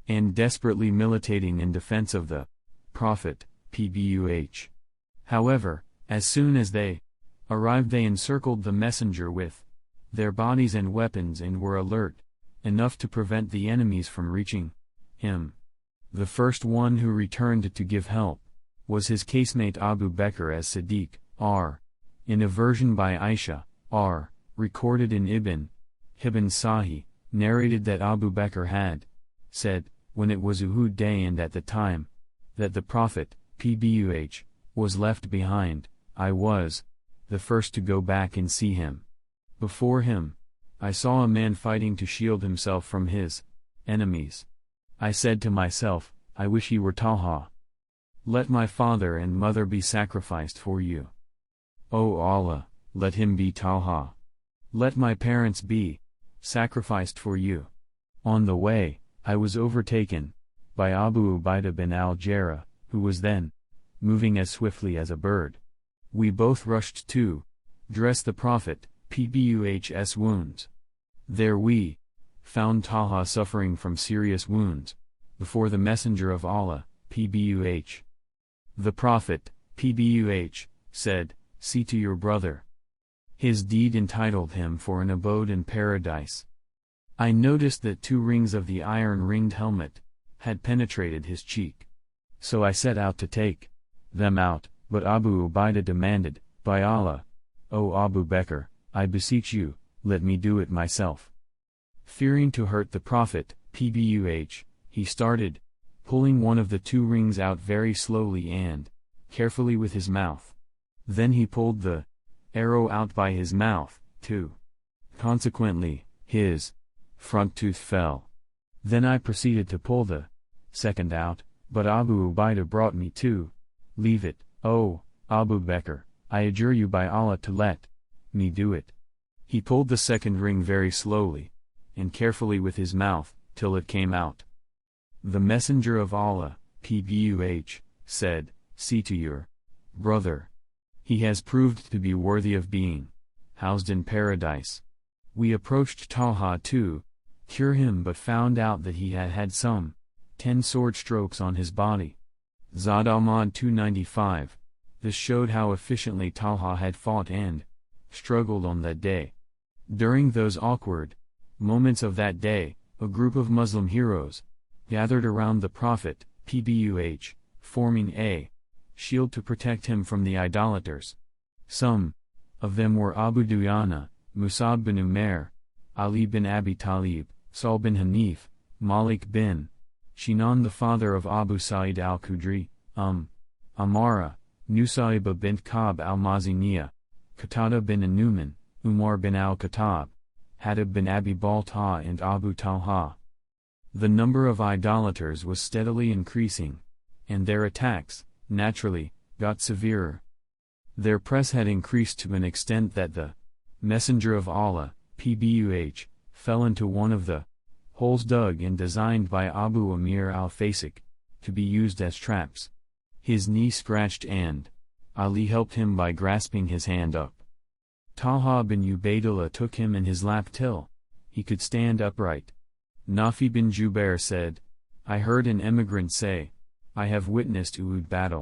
and desperately militating in defense of the Prophet, PBUH. However, as soon as they arrived, they encircled the messenger with their bodies and weapons and were alert enough to prevent the enemies from reaching him. The first one who returned to give help was his casemate Abu Bakr as Siddiq, R. In a version by Aisha, R. recorded in Ibn Sahih, narrated that Abu Bakr had said, when it was Uhud day and at the time that the Prophet, PBUH, was left behind, I was the first to go back and see him. Before him, I saw a man fighting to shield himself from his enemies. I said to myself, I wish he were Talha. Let my father and mother be sacrificed for you. O Allah, let him be Talha. Let my parents be sacrificed for you. On the way, I was overtaken by Abu Ubaidah bin al-Jarrah, who was then moving as swiftly as a bird. We both rushed to dress the Prophet, PBUH's wounds. There we found Talha suffering from serious wounds before the Messenger of Allah, PBUH. The Prophet, PBUH, said, "See to your brother. His deed entitled him for an abode in paradise." I noticed that 2 rings of the iron-ringed helmet had penetrated his cheek. So I set out to take them out, but Abu Ubaidah demanded, "By Allah, O Abu Bakr, I beseech you, let me do it myself." Fearing to hurt the Prophet, PBUH, he started pulling one of the 2 rings out very slowly and carefully with his mouth. Then he pulled the arrow out by his mouth, too. Consequently, his front tooth fell. Then I proceeded to pull the second out, but Abu Ubaidah brought me to leave it. "Oh, Abu Bakr, I adjure you by Allah to let me do it." He pulled the second ring very slowly and carefully with his mouth, till it came out. The Messenger of Allah, PBUH, said, "See to your brother. He has proved to be worthy of being housed in paradise." We approached Talha to cure him, but found out that he had had some 10 sword strokes on his body. Zad al-Ma'ad 295. This showed how efficiently Talha had fought and struggled on that day. During those awkward moments of that day, a group of Muslim heroes gathered around the Prophet, PBUH, forming a shield to protect him from the idolaters. Some of them were Abu Duyana, Musab bin Umair, Ali bin Abi Talib, Saul bin Hanif, Malik bin Shinan, the father of Abu Sa'id al-Khudri, Amara, Nusayba bint Ka'b al-Maziniya, Qatada bin Anuman, Umar bin al-Khattab, Hadib bin Abi Balta, and Abu Talha. The number of idolaters was steadily increasing, and their attacks, naturally, got severer. Their press had increased to an extent that the Messenger of Allah, PBUH, fell into one of the holes dug and designed by Abu Amir al-Fasik, to be used as traps. His knee scratched and Ali helped him by grasping his hand up. Talha bin Ubaidullah took him in his lap till he could stand upright. Nafi bin Jubair said, "I heard an emigrant say, I have witnessed Uhud battle.